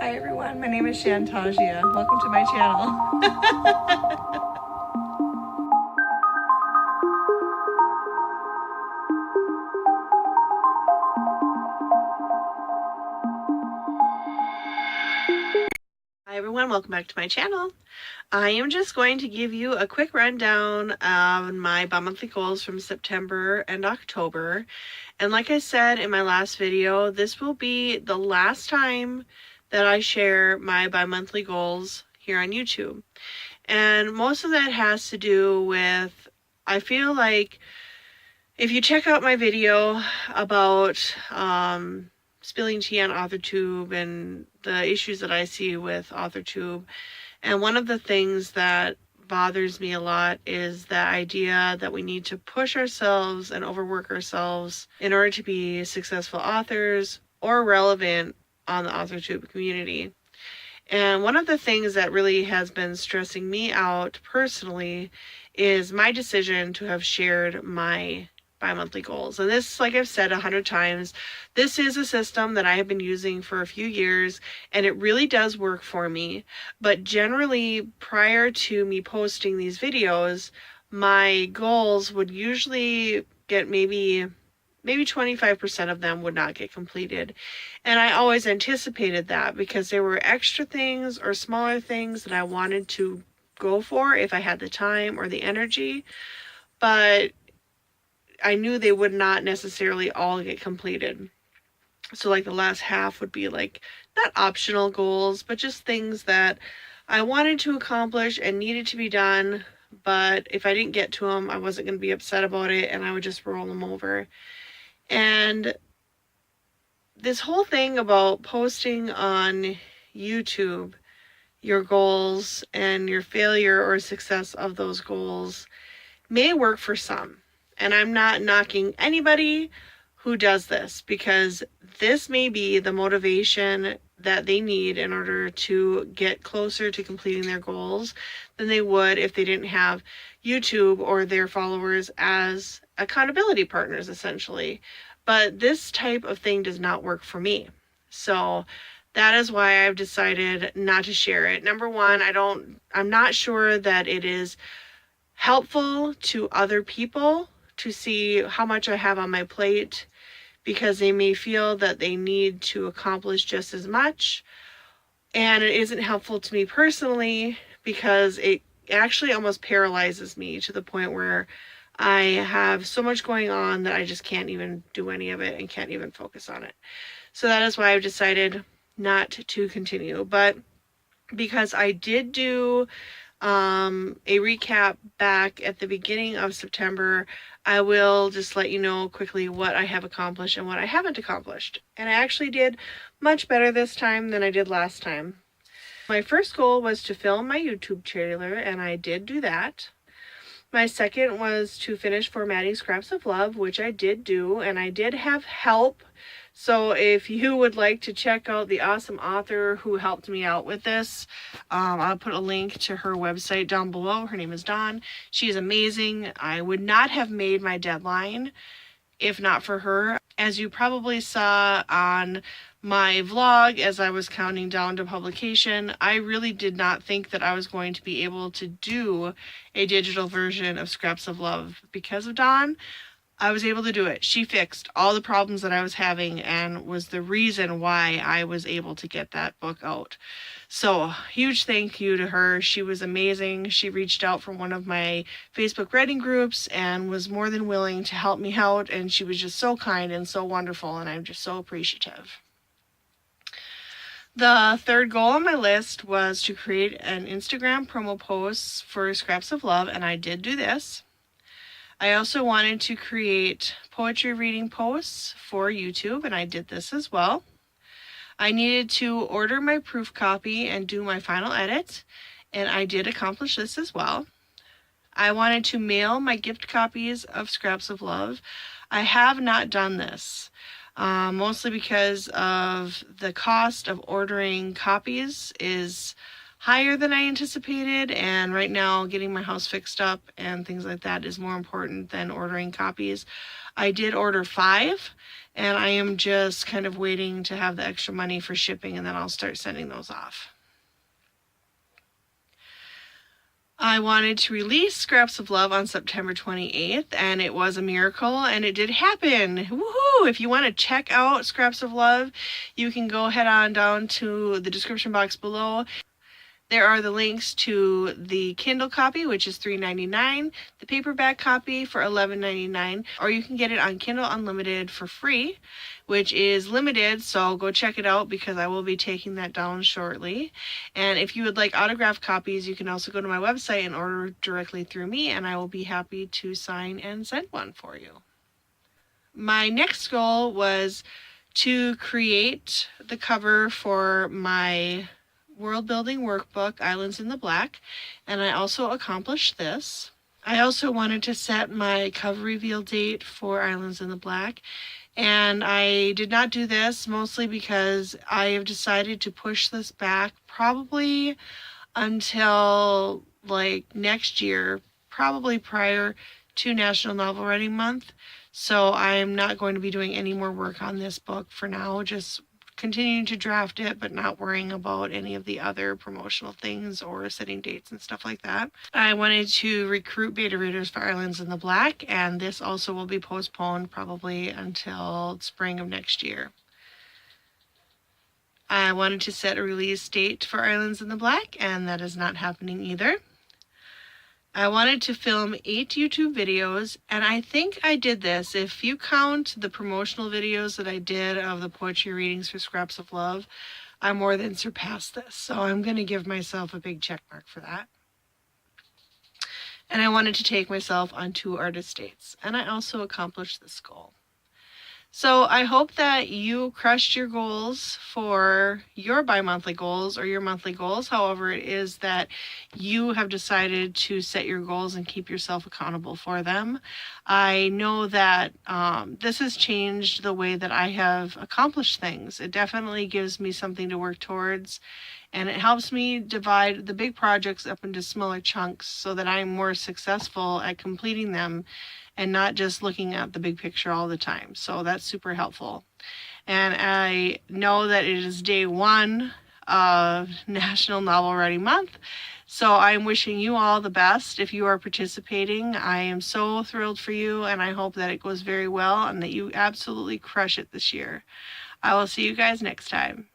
Hi everyone, my name is Shantasia. Welcome to my channel. Hi everyone, welcome back to my channel. I am just going to give you a quick rundown of my bi-monthly goals from September and October. And like I said in my last video, this will be the last time that I share my bi-monthly goals here on YouTube. And most of that has to do with, I feel like if you check out my video about spilling tea on AuthorTube and the issues that I see with AuthorTube, and one of the things that bothers me a lot is the idea that we need to push ourselves and overwork ourselves in order to be successful authors or relevant on the AuthorTube community. And one of the things that really has been stressing me out personally is my decision to have shared my bi-monthly goals. And this, like I've said 100 times, this is a system that I have been using for a few years, and it really does work for me. But generally, prior to me posting these videos, my goals would usually get maybe 25% of them would not get completed. And I always anticipated that because there were extra things or smaller things that I wanted to go for if I had the time or the energy. But I knew they would not necessarily all get completed. So like the last half would be like not optional goals, but just things that I wanted to accomplish and needed to be done. But if I didn't get to them, I wasn't going to be upset about it and I would just roll them over. And this whole thing about posting on YouTube your goals and your failure or success of those goals may work for some. And I'm not knocking anybody who does this, because this may be the motivation that they need in order to get closer to completing their goals than they would if they didn't have YouTube or their followers as accountability partners, essentially. But this type of thing does not work for me. So that is why I've decided not to share it. Number one, I'm not sure that it is helpful to other people to see how much I have on my plate, because they may feel that they need to accomplish just as much. And it isn't helpful to me personally because it actually almost paralyzes me to the point where I have so much going on that I just can't even do any of it and can't even focus on it. So that is why I've decided not to continue. But because I did do a recap back at the beginning of September, I will just let you know quickly what I have accomplished and what I haven't accomplished. And I actually did much better this time than I did last time. My first goal was to film my YouTube trailer, and I did do that. My second was to finish formatting Scraps of Love, which I did do, and I did have help. So if you would like to check out the awesome author who helped me out with this, I'll put a link to her website down below. Her name is Dawn. She is amazing. I would not have made my deadline if not for her. As you probably saw on my vlog as I was counting down to publication, I really did not think that I was going to be able to do a digital version of Scraps of Love. Because of Dawn, I was able to do it. She fixed all the problems that I was having and was the reason why I was able to get that book out. So huge thank you to her. She was amazing. She reached out from one of my Facebook writing groups and was more than willing to help me out. And she was just so kind and so wonderful. And I'm just so appreciative. The third goal on my list was to create an Instagram promo post for Scraps of Love. And I did do this. I also wanted to create poetry reading posts for YouTube, and I did this as well. I needed to order my proof copy and do my final edit, and I did accomplish this as well. I wanted to mail my gift copies of Scraps of Love. I have not done this, mostly because of the cost of ordering copies is higher than I anticipated, and right now getting my house fixed up and things like that is more important than ordering copies. I did order 5, and I am just kind of waiting to have the extra money for shipping, and then I'll start sending those off. I wanted to release Scraps of Love on September 28th, and it was a miracle, and it did happen. Woohoo! If you want to check out Scraps of Love, you can go head on down to the description box below. There are the links to the Kindle copy, which is $3.99, the paperback copy for $11.99, or you can get it on Kindle Unlimited for free, which is limited, so go check it out because I will be taking that down shortly. And if you would like autographed copies, you can also go to my website and order directly through me, and I will be happy to sign and send one for you. My next goal was to create the cover for my world building workbook, Islands in the Black, and I also accomplished this. I also wanted to set my cover reveal date for Islands in the Black, and I did not do this mostly because I have decided to push this back probably until like next year, probably prior to National Novel Writing Month. So I'm not going to be doing any more work on this book for now, just continuing to draft it, but not worrying about any of the other promotional things or setting dates and stuff like that. I wanted to recruit beta readers for Islands in the Black, and this also will be postponed probably until spring of next year. I wanted to set a release date for Islands in the Black, and that is not happening either. I wanted to film 8 YouTube videos, and I think I did this. If you count the promotional videos that I did of the poetry readings for Scraps of Love, I more than surpassed this. So I'm going to give myself a big check mark for that. And I wanted to take myself on 2 artist dates, and I also accomplished this goal. So I hope that you crushed your goals for your bi-monthly goals or your monthly goals, however it is that you have decided to set your goals and keep yourself accountable for them. I know that this has changed the way that I have accomplished things. It definitely gives me something to work towards, and it helps me divide the big projects up into smaller chunks so that I'm more successful at completing them and not just looking at the big picture all the time. So that's super helpful. And I know that it is day 1 of National Novel Writing Month. So I'm wishing you all the best if you are participating. I am so thrilled for you, and I hope that it goes very well and that you absolutely crush it this year. I will see you guys next time.